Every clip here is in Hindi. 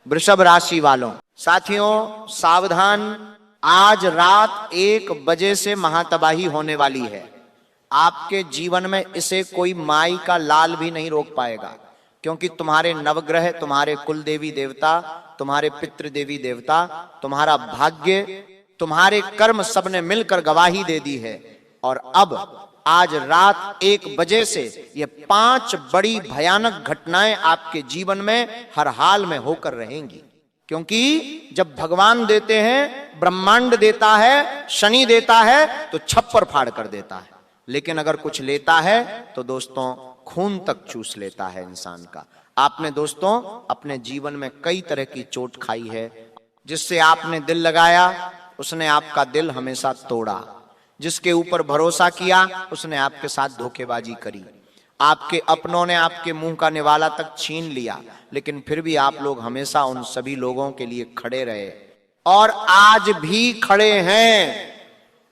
वृषभ राशि वालों, साथियों सावधान, आज रात 1 बजे से महातबाही होने वाली है। आपके जीवन में इसे कोई माई का लाल भी नहीं रोक पाएगा, क्योंकि तुम्हारे नवग्रह, तुम्हारे कुल देवी देवता, तुम्हारे पितृ देवी देवता, तुम्हारा भाग्य, तुम्हारे कर्म सबने मिलकर गवाही दे दी है। और अब आज रात 1 बजे से ये 5 बड़ी भयानक घटनाएं आपके जीवन में हर हाल में होकर रहेंगी। क्योंकि जब भगवान देते हैं, ब्रह्मांड देता है, शनि देता है तो छप्पर फाड़ कर देता है, लेकिन अगर कुछ लेता है तो दोस्तों खून तक चूस लेता है इंसान का। आपने दोस्तों अपने जीवन में कई तरह की चोट खाई है। जिससे आपने दिल लगाया उसने आपका दिल हमेशा तोड़ा, जिसके ऊपर भरोसा किया उसने आपके साथ धोखेबाजी करी, आपके अपनों ने आपके मुंह का निवाला तक छीन लिया, लेकिन फिर भी आप लोग हमेशा उन सभी लोगों के लिए खड़े रहे और आज भी खड़े हैं।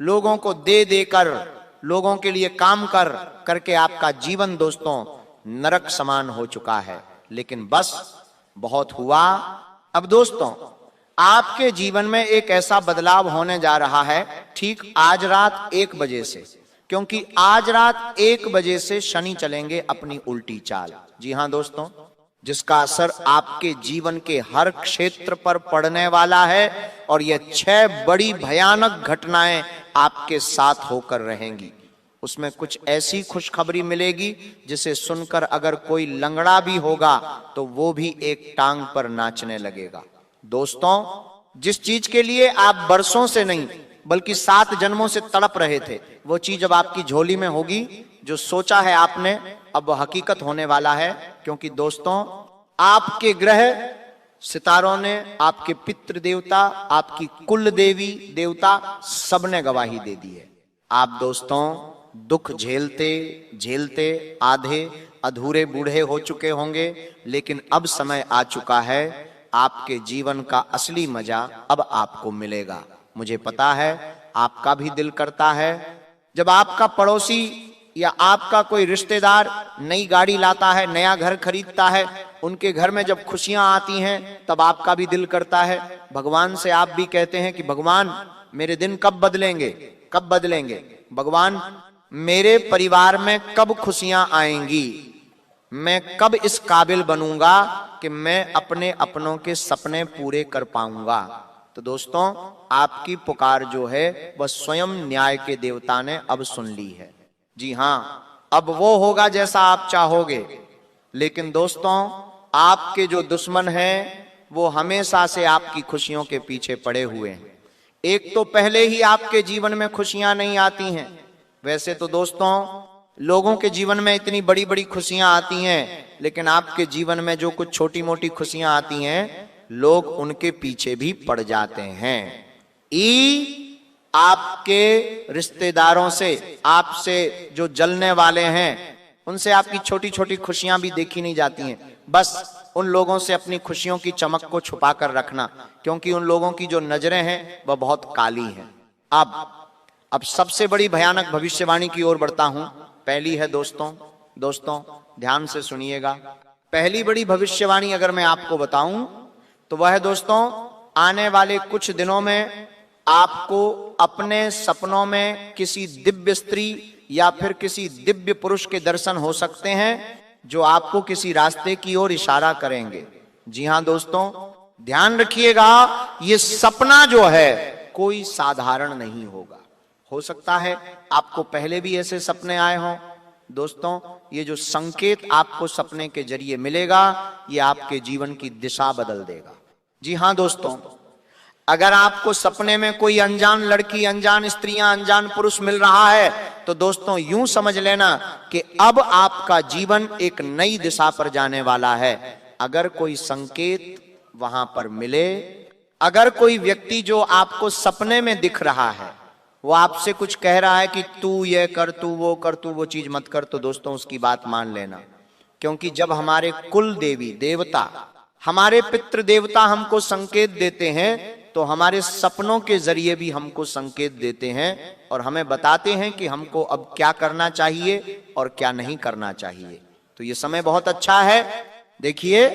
लोगों को दे देकर, लोगों के लिए काम कर करके आपका जीवन दोस्तों नरक समान हो चुका है। लेकिन बस बहुत हुआ। अब दोस्तों आपके जीवन में एक ऐसा बदलाव होने जा रहा है ठीक आज रात 1 बजे से, क्योंकि आज रात 1 बजे से शनि चलेंगे अपनी उल्टी चाल। जी हां दोस्तों, जिसका असर आपके जीवन के हर क्षेत्र पर पड़ने वाला है और यह 6 बड़ी भयानक घटनाएं आपके साथ होकर रहेंगी। उसमें कुछ ऐसी खुशखबरी मिलेगी जिसे सुनकर अगर कोई लंगड़ा भी होगा तो वो भी एक टांग पर नाचने लगेगा। दोस्तों जिस चीज के लिए आप बरसों से नहीं बल्कि 7 जन्मों से तड़प रहे थे, वो चीज अब आपकी झोली में होगी। जो सोचा है आपने अब हकीकत होने वाला है, क्योंकि दोस्तों आपके ग्रह सितारों ने, आपके पितृ देवता, आपकी कुल देवी देवता सबने गवाही दे दी है। आप दोस्तों दुख झेलते झेलते आधे अधूरे बूढ़े हो चुके होंगे, लेकिन अब समय आ चुका है, आपके जीवन का असली मजा अब आपको मिलेगा। मुझे पता है आपका भी दिल करता है, जब आपका पड़ोसी या आपका कोई रिश्तेदार नई गाड़ी लाता है, नया घर खरीदता है, उनके घर में जब खुशियां आती हैं तब आपका भी दिल करता है। भगवान से आप भी कहते हैं कि भगवान मेरे दिन कब बदलेंगे, कब बदलेंगे, भगवान मेरे परिवार में कब खुशियां आएंगी, मैं कब इस काबिल बनूंगा कि मैं अपने अपनों के सपने पूरे कर पाऊंगा। तो दोस्तों आपकी पुकार जो है वह स्वयं न्याय के देवता ने अब सुन ली है। जी हां, अब वो होगा जैसा आप चाहोगे। लेकिन दोस्तों आपके जो दुश्मन हैं वो हमेशा से आपकी खुशियों के पीछे पड़े हुए हैं। एक तो पहले ही आपके जीवन में खुशियां नहीं आती हैं। वैसे तो दोस्तों लोगों के जीवन में इतनी बड़ी बड़ी खुशियां आती हैं, लेकिन आपके जीवन में जो कुछ छोटी मोटी खुशियां आती हैं लोग उनके पीछे भी पड़ जाते हैं। आपके रिश्तेदारों से, आपसे जो जलने वाले हैं, उनसे आपकी छोटी छोटी खुशियां भी देखी नहीं जाती हैं। बस उन लोगों से अपनी खुशियों की चमक को छुपा कर रखना, क्योंकि उन लोगों की जो नजरें हैं वह बहुत काली हैं। अब सबसे बड़ी भयानक भविष्यवाणी की ओर बढ़ता हूं। पहली है दोस्तों ध्यान से सुनिएगा। पहली बड़ी भविष्यवाणी अगर मैं आपको बताऊं तो वह है दोस्तों, आने वाले कुछ दिनों में आपको अपने सपनों में किसी दिव्य स्त्री या फिर किसी दिव्य पुरुष के दर्शन हो सकते हैं जो आपको किसी रास्ते की ओर इशारा करेंगे। जी हां दोस्तों, ध्यान रखिएगा, ये सपना जो है कोई साधारण नहीं होगा। हो सकता है आपको पहले भी ऐसे सपने आए हों। दोस्तों ये जो संकेत आपको सपने के जरिए मिलेगा ये आपके जीवन की दिशा बदल देगा। जी हां दोस्तों, अगर आपको सपने में कोई अनजान लड़की, अनजान स्त्रियां, अनजान पुरुष मिल रहा है तो दोस्तों यूं समझ लेना कि अब आपका जीवन एक नई दिशा पर जाने वाला है। अगर कोई संकेत वहां पर मिले, अगर कोई व्यक्ति जो आपको सपने में दिख रहा है वो आपसे कुछ कह रहा है कि तू ये कर, तू वो कर, तू वो चीज मत कर, तो दोस्तों उसकी बात मान लेना। क्योंकि जब हमारे कुल देवी देवता, हमारे पितृ देवता हमको संकेत देते हैं तो हमारे सपनों के जरिए भी हमको संकेत देते हैं और हमें बताते हैं कि हमको अब क्या करना चाहिए और क्या नहीं करना चाहिए। तो ये समय बहुत अच्छा है। देखिए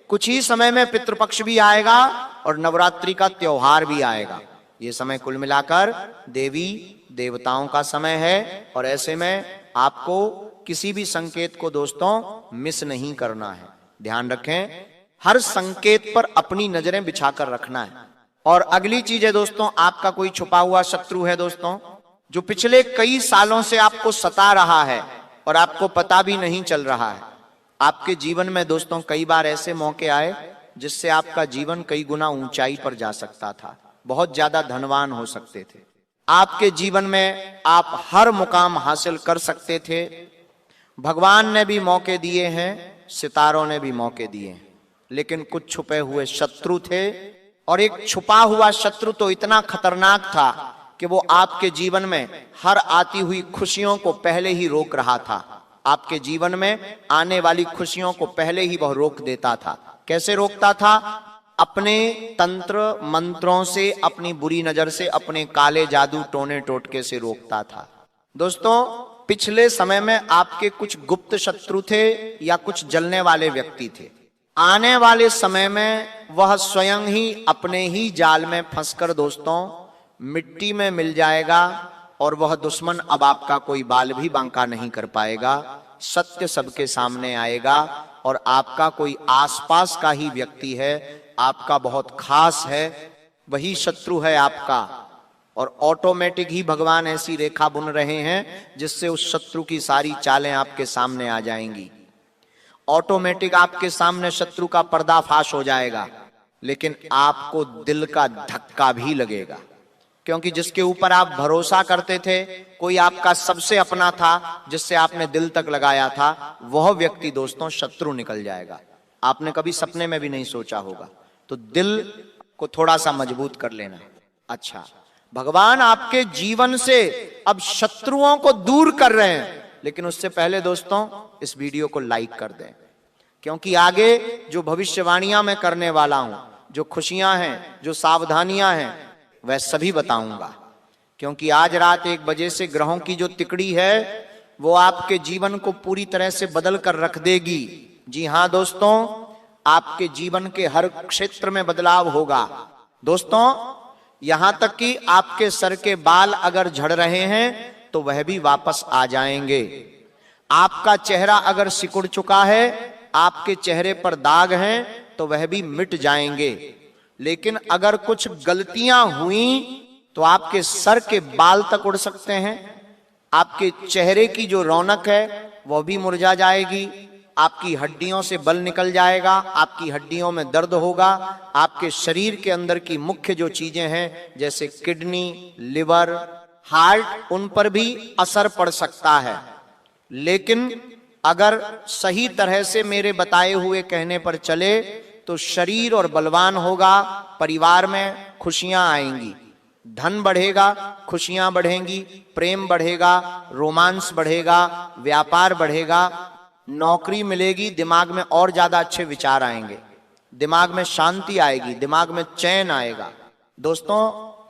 कुछ ही समय में पितृपक्ष भी आएगा और नवरात्रि का त्योहार भी आएगा। ये समय कुल मिलाकर देवी देवताओं का समय है और ऐसे में आपको किसी भी संकेत को दोस्तों मिस नहीं करना है। ध्यान रखें, हर संकेत पर अपनी नजरें बिछाकर रखना है। और अगली चीज है दोस्तों, आपका कोई छुपा हुआ शत्रु है दोस्तों, जो पिछले कई सालों से आपको सता रहा है और आपको पता भी नहीं चल रहा है। आपके जीवन में दोस्तों कई बार ऐसे मौके आए जिससे आपका जीवन कई गुना ऊंचाई पर जा सकता था, बहुत ज्यादा धनवान हो सकते थे, आपके जीवन में आप हर मुकाम हासिल कर सकते थे। भगवान ने भी मौके दिए हैं, सितारों ने भी मौके दिए हैं, लेकिन कुछ छुपे हुए शत्रु थे। और एक छुपा हुआ शत्रु तो इतना खतरनाक था कि वो आपके जीवन में हर आती हुई खुशियों को पहले ही रोक रहा था। आपके जीवन में आने वाली खुशियों को पहले ही वह रोक देता था। कैसे रोकता था? अपने तंत्र मंत्रों से, अपनी बुरी नजर से, अपने काले जादू टोने टोटके से रोकता था। दोस्तों, पिछले समय में आपके कुछ गुप्त शत्रु थे या कुछ जलने वाले व्यक्ति थे। आने वाले समय में वह स्वयं ही अपने ही जाल में फंसकर दोस्तों मिट्टी में मिल जाएगा और वह दुश्मन अब आपका कोई बाल भी बांका नहीं कर पाएगा। सत्य सबके सामने आएगा और आपका कोई आसपास का ही व्यक्ति है, आपका बहुत खास है, वही शत्रु है आपका। और ऑटोमेटिक ही भगवान ऐसी रेखा बुन रहे हैं जिससे उस शत्रु की सारी चालें आपके सामने आ जाएंगी। ऑटोमेटिक आपके सामने शत्रु का पर्दाफाश हो जाएगा, लेकिन आपको दिल का धक्का भी लगेगा, क्योंकि जिसके ऊपर आप भरोसा करते थे, कोई आपका सबसे अपना था, जिससे आपने दिल तक लगाया था, वह व्यक्ति दोस्तों शत्रु निकल जाएगा। आपने कभी सपने में भी नहीं सोचा होगा। तो दिल को थोड़ा सा मजबूत कर लेना। अच्छा, भगवान आपके जीवन से अब शत्रुओं को दूर कर रहे हैं, लेकिन उससे पहले दोस्तों इस वीडियो को लाइक कर दें, क्योंकि आगे जो भविष्यवाणियां मैं करने वाला हूं, जो खुशियां हैं, जो सावधानियां हैं, वह सभी बताऊंगा। क्योंकि आज रात 1 बजे से ग्रहों की जो तिकड़ी है वो आपके जीवन को पूरी तरह से बदल कर रख देगी। जी हां दोस्तों, आपके जीवन के हर क्षेत्र में बदलाव होगा। दोस्तों, यहां तक कि आपके सर के बाल अगर झड़ रहे हैं तो वह भी वापस आ जाएंगे। आपका चेहरा अगर सिकुड़ चुका है, आपके चेहरे पर दाग हैं, तो वह भी मिट जाएंगे। लेकिन अगर कुछ गलतियां हुई तो आपके सर के बाल तक उड़ सकते हैं, आपके चेहरे की जो रौनक है वह भी मुरझा जाएगी, आपकी हड्डियों से बल निकल जाएगा, आपकी हड्डियों में दर्द होगा, आपके शरीर के अंदर की मुख्य जो चीजें हैं जैसे किडनी, लिवर, हार्ट, उन पर भी असर पड़ सकता है। लेकिन अगर सही तरह से मेरे बताए हुए कहने पर चले तो शरीर और बलवान होगा, परिवार में खुशियां आएंगी, धन बढ़ेगा, खुशियां बढ़ेंगी, प्रेम बढ़ेगा, रोमांस बढ़ेगा, व्यापार बढ़ेगा, नौकरी मिलेगी, दिमाग में और ज्यादा अच्छे विचार आएंगे, दिमाग में शांति आएगी, दिमाग में चैन आएगा। दोस्तों,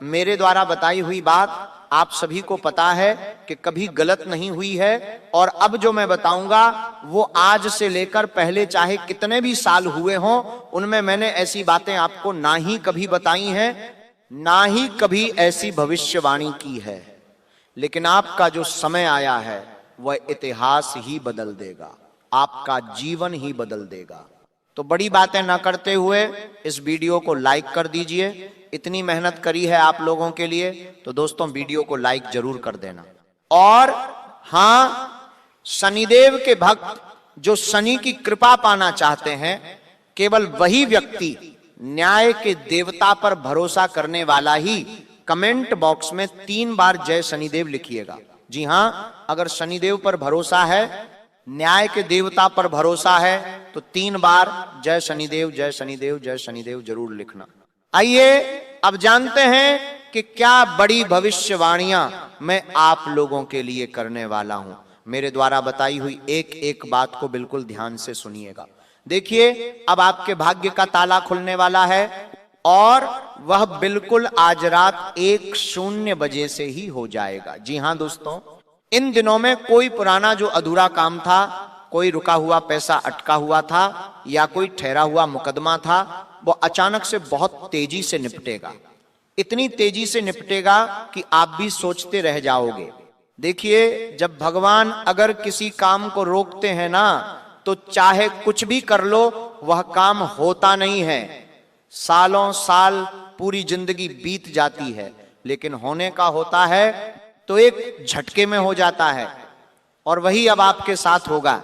मेरे द्वारा बताई हुई बात आप सभी को पता है कि कभी गलत नहीं हुई है, और अब जो मैं बताऊंगा वो आज से लेकर पहले चाहे कितने भी साल हुए हों, उनमें मैंने ऐसी बातें आपको ना ही कभी बताई हैं, ना ही कभी ऐसी भविष्यवाणी की है। लेकिन आपका जो समय आया है वह इतिहास ही बदल देगा, आपका जीवन ही बदल देगा। तो बड़ी बातें ना करते हुए इस वीडियो को लाइक कर दीजिए। इतनी मेहनत करी है आप लोगों के लिए, तो दोस्तों वीडियो को लाइक जरूर कर देना। और हां, शनिदेव के भक्त जो शनि की कृपा पाना चाहते हैं, केवल वही व्यक्ति, न्याय के देवता पर भरोसा करने वाला ही कमेंट बॉक्स में 3 बार जय शनिदेव लिखिएगा। जी हां, अगर शनिदेव पर भरोसा है, न्याय के देवता पर भरोसा है, तो 3 बार जय शनिदेव, जय शनिदेव, जय शनिदेव जरूर लिखना। आइए अब जानते हैं कि क्या बड़ी भविष्यवाणियां मैं आप लोगों के लिए करने वाला हूं। मेरे द्वारा बताई हुई एक एक बात को बिल्कुल ध्यान से सुनिएगा। देखिए, अब आपके भाग्य का ताला खुलने वाला है और वह बिल्कुल आज रात 1:00 बजे से ही हो जाएगा। जी हां दोस्तों, इन दिनों में कोई पुराना जो अधूरा काम था कोई रुका हुआ पैसा अटका हुआ था या कोई ठहरा हुआ मुकदमा था, वो अचानक से बहुत तेजी से निपटेगा। इतनी तेजी से निपटेगा कि आप भी सोचते रह जाओगे। देखिए, जब भगवान अगर किसी काम को रोकते हैं ना, तो चाहे कुछ भी कर लो, वह काम होता नहीं है। सालों साल पूरी जिंदगी बीत जाती है, लेकिन होने का होता है तो एक झटके में हो जाता है। और वही अब आपके साथ होगा।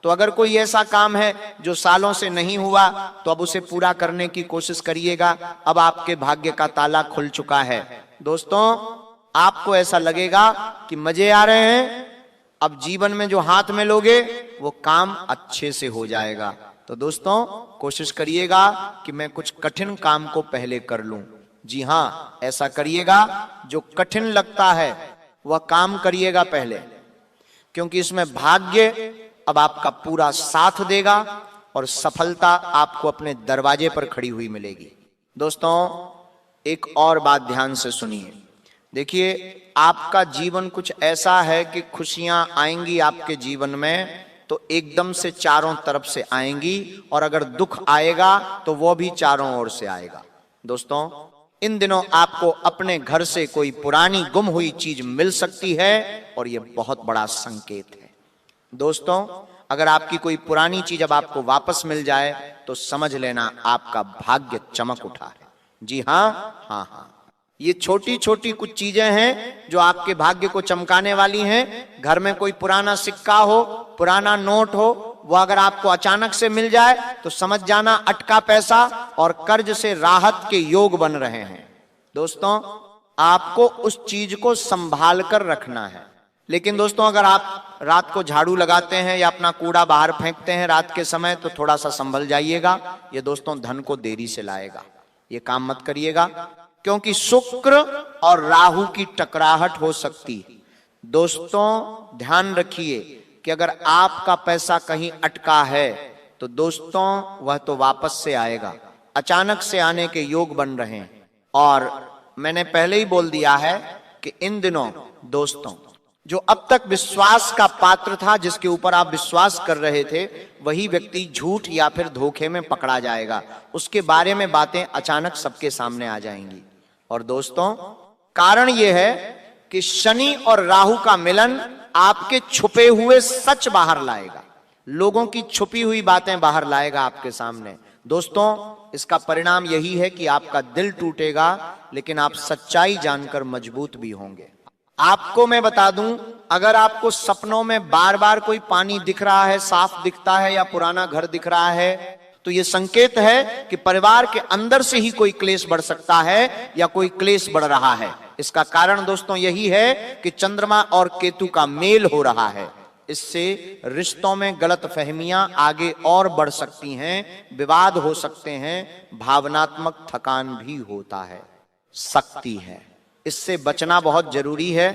तो अगर कोई ऐसा काम है जो सालों से नहीं हुआ, तो अब उसे पूरा करने की कोशिश करिएगा। अब आपके भाग्य का ताला खुल चुका है। दोस्तों, आपको ऐसा लगेगा कि मजे आ रहे हैं, अब जीवन में जो हाथ में लोगे वो काम अच्छे से हो जाएगा। तो दोस्तों, कोशिश करिएगा कि मैं कुछ कठिन काम को पहले कर लूं। जी हां, ऐसा करिएगा। जो कठिन लगता है वह काम करिएगा पहले, क्योंकि इसमें भाग्य अब आपका पूरा साथ देगा और सफलता आपको अपने दरवाजे पर खड़ी हुई मिलेगी। दोस्तों, एक और बात ध्यान से सुनिए। देखिए, आपका जीवन कुछ ऐसा है कि खुशियां आएंगी आपके जीवन में तो एकदम से चारों तरफ से आएंगी, और अगर दुख आएगा तो वो भी चारों ओर से आएगा। दोस्तों, इन दिनों आपको अपने घर से कोई पुरानी गुम हुई चीज मिल सकती है, और यह बहुत बड़ा संकेत है। दोस्तों, अगर आपकी कोई पुरानी चीज अब आपको वापस मिल जाए तो समझ लेना आपका भाग्य चमक उठा है। जी हां, हां हां, ये छोटी छोटी कुछ चीजें हैं जो आपके भाग्य को चमकाने वाली हैं। घर में कोई पुराना सिक्का हो, पुराना नोट हो, वो अगर आपको अचानक से मिल जाए तो समझ जाना अटका पैसा और कर्ज से राहत के योग बन रहे हैं। दोस्तों, आपको उस चीज को संभाल कर रखना है। लेकिन दोस्तों, अगर आप रात को झाड़ू लगाते हैं या अपना कूड़ा बाहर फेंकते हैं रात के समय, तो थोड़ा सा संभल जाइएगा। ये दोस्तों धन को देरी से लाएगा। ये काम मत करिएगा, क्योंकि शुक्र और राहु की टकराहट हो सकती है। दोस्तों, ध्यान रखिए कि अगर आपका पैसा कहीं अटका है तो दोस्तों वह तो वापस से आएगा। अचानक से आने के योग बन रहे हैं। और मैंने पहले ही बोल दिया है कि इन दिनों दोस्तों, जो अब तक विश्वास का पात्र था, जिसके ऊपर आप विश्वास कर रहे थे, वही व्यक्ति झूठ या फिर धोखे में पकड़ा जाएगा। उसके बारे में बातें अचानक सबके सामने आ जाएंगी। और दोस्तों, कारण यह है कि शनि और राहु का मिलन आपके छुपे हुए सच बाहर लाएगा, लोगों की छुपी हुई बातें बाहर लाएगा आपके सामने। दोस्तों, इसका परिणाम यही है कि आपका दिल टूटेगा, लेकिन आप सच्चाई जानकर मजबूत भी होंगे। आपको मैं बता दूं, अगर आपको सपनों में बार बार कोई पानी दिख रहा है, साफ दिखता है, या पुराना घर दिख रहा है, तो यह संकेत है कि परिवार के अंदर से ही कोई क्लेश बढ़ सकता है या कोई क्लेश बढ़ रहा है। इसका कारण दोस्तों यही है कि चंद्रमा और केतु का मेल हो रहा है। इससे रिश्तों में गलतफहमियां आगे और बढ़ सकती हैं, विवाद हो सकते हैं, भावनात्मक थकान भी होता है, सकती है। इससे बचना बहुत जरूरी है।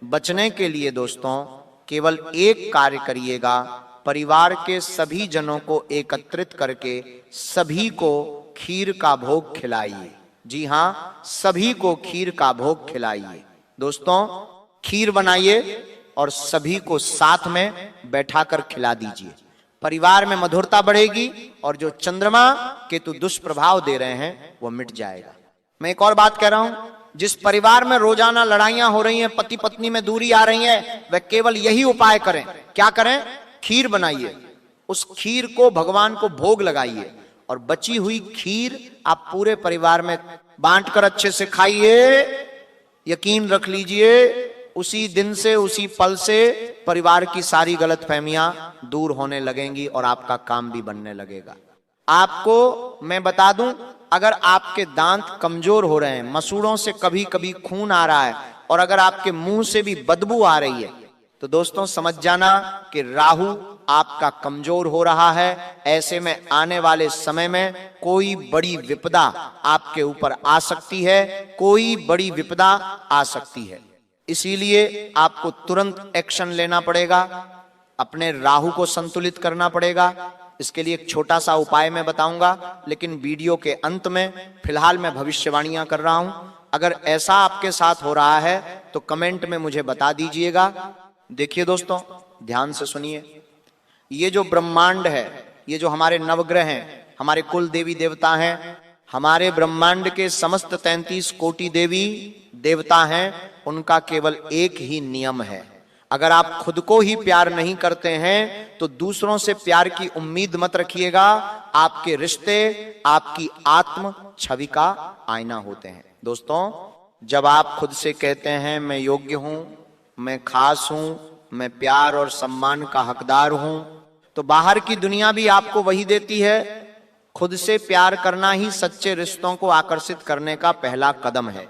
बचने के लिए दोस्तों केवल एक कार्य करिएगा, परिवार के सभी जनों को एकत्रित करके सभी को खीर का भोग खिलाइए। जी हां, सभी को खीर का भोग खिलाइए। दोस्तों, खीर बनाइए और सभी को साथ में बैठाकर खिला दीजिए। परिवार में मधुरता बढ़ेगी और जो चंद्रमा केतु दुष्प्रभाव दे रहे हैं वो मिट जाएगा। मैं एक और बात कह रहा हूं, जिस परिवार में रोजाना लड़ाइयां हो रही हैं, पति पत्नी में दूरी आ रही है, वह केवल यही उपाय करें। क्या करें? खीर बनाइए, उस खीर को भगवान को भोग लगाइए और बची हुई खीर आप पूरे परिवार में बांटकर अच्छे से खाइए। यकीन रख लीजिए, उसी दिन से, उसी पल से परिवार की सारी गलतफहमियां दूर होने लगेंगी और आपका काम भी बनने लगेगा। आपको मैं बता दूं, अगर आपके दांत कमजोर हो रहे हैं, मसूड़ों से कभी कभी खून आ रहा है, और अगर आपके मुंह से भी बदबू आ रही है, तो दोस्तों समझ जाना कि राहु आपका कमजोर हो रहा है। ऐसे में आने वाले समय में कोई बड़ी विपदा आपके ऊपर आ सकती है, कोई बड़ी विपदा आ सकती है। इसीलिए आपको तुरंत एक्शन लेना पड़ेगा, अपने राहु को संतुलित करना पड़ेगा। इसके लिए एक छोटा सा उपाय मैं बताऊंगा, लेकिन वीडियो के अंत में फिलहाल मैं भविष्यवाणियां कर रहा हूं। अगर ऐसा आपके साथ हो रहा है तो कमेंट में मुझे बता दीजिएगा। देखिए दोस्तों, ध्यान से सुनिए। ये जो ब्रह्मांड है, ये जो हमारे नवग्रह हैं, हमारे कुल देवी देवता हैं, हमारे ब्रह्मांड के समस्त 33 कोटि देवी देवता हैं, उनका केवल एक ही नियम है। अगर आप खुद को ही प्यार नहीं करते हैं तो दूसरों से प्यार की उम्मीद मत रखिएगा। आपके रिश्ते आपकी आत्म छवि का आईना होते हैं। दोस्तों, जब आप खुद से कहते हैं मैं योग्य हूं, मैं खास हूं, मैं प्यार और सम्मान का हकदार हूं, तो बाहर की दुनिया भी आपको वही देती है। खुद से प्यार करना ही सच्चे रिश्तों को आकर्षित करने का पहला कदम है।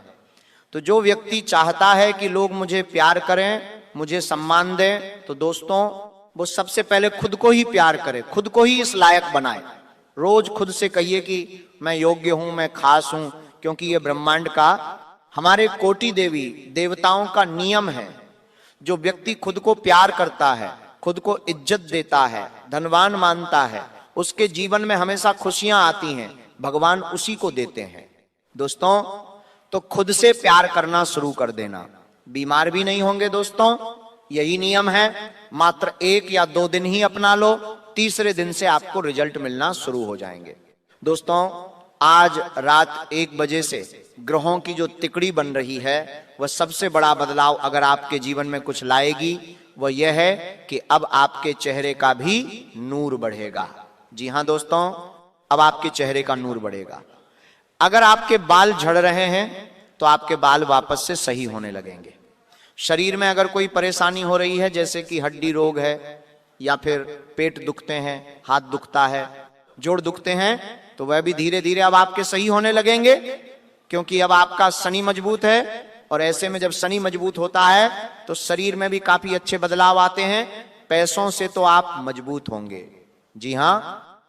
तो जो व्यक्ति चाहता है कि लोग मुझे प्यार करें, मुझे सम्मान दें, तो दोस्तों वो सबसे पहले खुद को ही प्यार करे, खुद को ही इस लायक बनाए। रोज खुद से कहिए कि मैं योग्य हूं, मैं खास हूं, क्योंकि ये ब्रह्मांड का, हमारे कोटि देवी देवताओं का नियम है। जो व्यक्ति खुद को प्यार करता है, खुद को इज्जत देता है, धनवान मानता है, उसके जीवन में हमेशा खुशियां आती हैं, भगवान उसी को देते हैं। दोस्तों, तो खुद से प्यार करना शुरू कर देना, बीमार भी नहीं होंगे। दोस्तों, यही नियम है। मात्र 1 या 2 दिन ही अपना लो, तीसरे दिन से आपको रिजल्ट मिलना शुरू हो जाएंगे। दोस्तों, आज रात 1 बजे से ग्रहों की जो तिकड़ी बन रही है, वह सबसे बड़ा बदलाव अगर आपके जीवन में कुछ लाएगी, वह यह है कि अब आपके चेहरे का भी नूर बढ़ेगा। जी हां दोस्तों, अब आपके चेहरे का नूर बढ़ेगा। अगर आपके बाल झड़ रहे हैं तो आपके बाल वापस से सही होने लगेंगे। शरीर में अगर कोई परेशानी हो रही है, जैसे कि हड्डी रोग है, या फिर पेट दुखते हैं, हाथ दुखता है, जोड़ दुखते हैं, तो वह भी धीरे धीरे अब आपके सही होने लगेंगे, क्योंकि अब आपका शनि मजबूत है। और ऐसे में जब शनि मजबूत होता है तो शरीर में भी काफी अच्छे बदलाव आते हैं। पैसों से तो आप मजबूत होंगे। जी हां,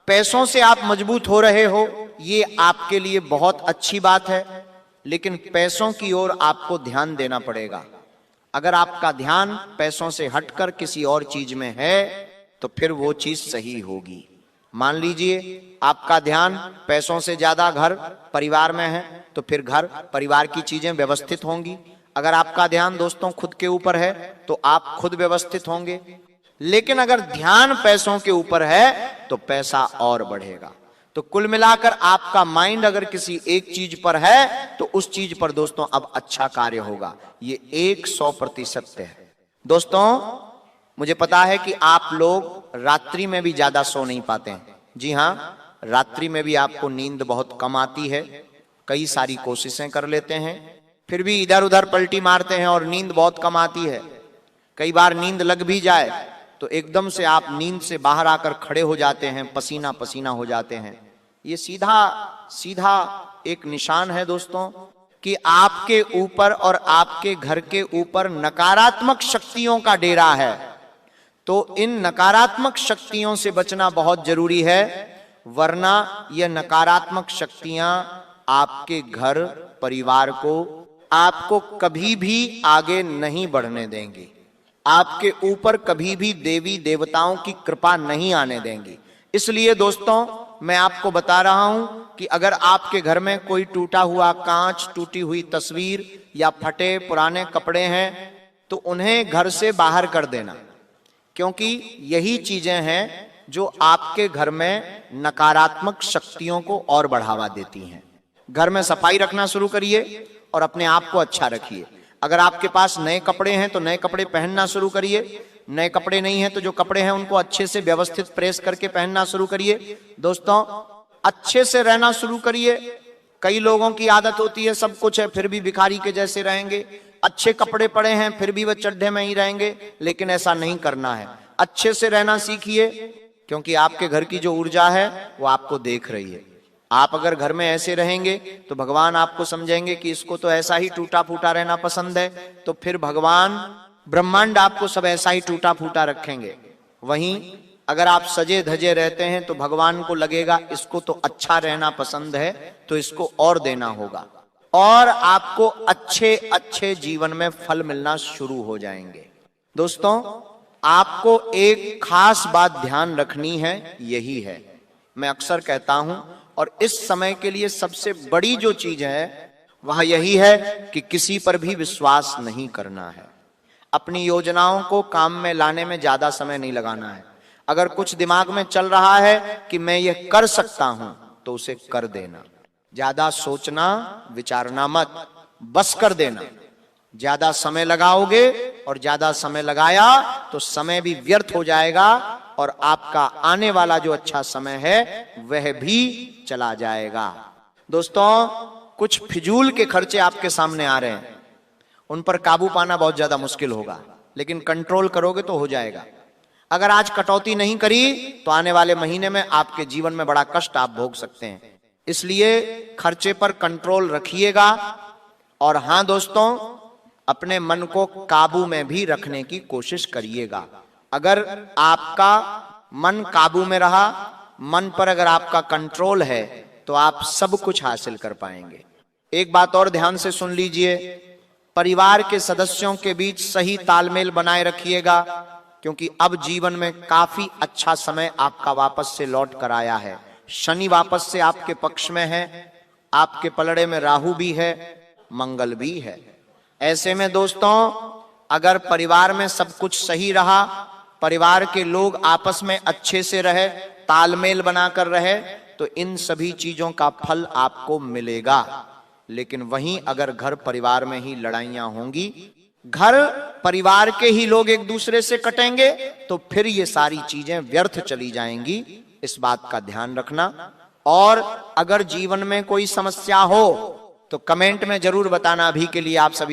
पैसों से आप मजबूत हो रहे हो, ये आपके लिए बहुत अच्छी बात है, लेकिन पैसों की ओर आपको ध्यान देना पड़ेगा। अगर आपका ध्यान पैसों से हटकर किसी और चीज में है तो फिर वो चीज सही होगी। मान लीजिए आपका ध्यान पैसों से ज्यादा घर परिवार में है, तो फिर घर परिवार की चीजें व्यवस्थित होंगी। अगर आपका ध्यान दोस्तों खुद के ऊपर है तो आप खुद व्यवस्थित होंगे। लेकिन अगर ध्यान पैसों के ऊपर है तो पैसा और बढ़ेगा। तो कुल मिलाकर आपका माइंड अगर किसी एक चीज पर है तो उस चीज पर दोस्तों अब अच्छा कार्य होगा। ये 100% है। दोस्तों, मुझे पता है कि आप लोग रात्रि में भी ज्यादा सो नहीं पाते हैं। जी हां, रात्रि में भी आपको नींद बहुत कम आती है। कई सारी कोशिशें कर लेते हैं, फिर भी इधर उधर पलटी मारते हैं और नींद बहुत कम आती है। कई बार नींद लग भी जाए तो एकदम से आप नींद से बाहर आकर खड़े हो जाते हैं, पसीना पसीना हो जाते हैं। ये सीधा सीधा एक निशान है दोस्तों कि आपके ऊपर और आपके घर के ऊपर नकारात्मक शक्तियों का डेरा है। तो इन नकारात्मक शक्तियों से बचना बहुत जरूरी है, वरना यह नकारात्मक शक्तियां आपके घर परिवार को, आपको कभी भी आगे नहीं बढ़ने देंगी। आपके ऊपर कभी भी देवी देवताओं की कृपा नहीं आने देंगी। इसलिए दोस्तों, मैं आपको बता रहा हूं कि अगर आपके घर में कोई टूटा हुआ कांच, टूटी हुई तस्वीर या फटे पुराने कपड़े हैं तो उन्हें घर से बाहर कर देना, क्योंकि यही चीजें हैं जो आपके घर में नकारात्मक शक्तियों को और बढ़ावा देती हैं। घर में सफाई रखना शुरू करिए और अपने आप को अच्छा रखिए। अगर आपके पास नए कपड़े हैं तो नए कपड़े पहनना शुरू करिए। नए कपड़े नहीं हैं तो जो कपड़े हैं उनको अच्छे से व्यवस्थित प्रेस करके पहनना शुरू करिए। दोस्तों, अच्छे से रहना शुरू करिए। कई लोगों की आदत होती है सब कुछ है फिर भी भिखारी के जैसे रहेंगे, अच्छे कपड़े पड़े हैं फिर भी वह चड्ढे में ही रहेंगे, लेकिन ऐसा नहीं करना है। अच्छे से रहना सीखिए, क्योंकि आपके घर की जो ऊर्जा है वो आपको देख रही है। आप अगर घर में ऐसे रहेंगे तो भगवान आपको समझेंगे कि इसको तो ऐसा ही टूटा फूटा रहना पसंद है, तो फिर भगवान ब्रह्मांड आपको सब ऐसा ही टूटा फूटा रखेंगे। वहीं अगर आप सजे धजे रहते हैं तो भगवान को लगेगा इसको तो अच्छा रहना पसंद है, तो इसको और देना होगा, और आपको अच्छे अच्छे जीवन में फल मिलना शुरू हो जाएंगे। दोस्तों, आपको एक खास बात ध्यान रखनी है, यही है मैं अक्सर कहता हूं, और इस समय के लिए सबसे बड़ी जो चीज है वह यही है कि किसी पर भी विश्वास नहीं करना है। अपनी योजनाओं को काम में लाने में ज्यादा समय नहीं लगाना है। अगर कुछ दिमाग में चल रहा है कि मैं ये कर सकता हूं तो उसे कर देना। ज्यादा सोचना विचारना मत, बस कर देना। ज्यादा समय लगाओगे और ज्यादा समय लगाया तो समय भी व्यर्थ हो जाएगा और आपका आने वाला जो अच्छा समय है वह भी चला जाएगा। दोस्तों, कुछ फिजूल के खर्चे आपके सामने आ रहे हैं, उन पर काबू पाना बहुत ज्यादा मुश्किल होगा, लेकिन कंट्रोल करोगे तो हो जाएगा। अगर आज कटौती नहीं करी तो आने वाले महीने में आपके जीवन में बड़ा कष्ट आप भोग सकते हैं। इसलिए खर्चे पर कंट्रोल रखिएगा। और हां दोस्तों, अपने मन को काबू में भी रखने की कोशिश करिएगा। अगर आपका मन काबू में रहा, मन पर अगर आपका कंट्रोल है तो आप सब कुछ हासिल कर पाएंगे। एक बात और ध्यान से सुन लीजिए, परिवार के सदस्यों के बीच सही तालमेल बनाए रखिएगा, क्योंकि अब जीवन में काफी अच्छा समय आपका वापस से लौट कर आया है। शनि वापस से आपके पक्ष में है, आपके पलड़े में राहु भी है, मंगल भी है। ऐसे में दोस्तों, अगर परिवार में सब कुछ सही रहा, परिवार के लोग आपस में अच्छे से रहे, तालमेल बनाकर रहे, तो इन सभी चीजों का फल आपको मिलेगा। लेकिन वहीं अगर घर परिवार में ही लड़ाइयां होंगी, घर परिवार के ही लोग एक दूसरे से कटेंगे, तो फिर ये सारी चीजें व्यर्थ चली जाएंगी। इस बात का ध्यान रखना। और अगर जीवन में कोई समस्या हो तो कमेंट में जरूर बताना। अभी के लिए आप सभी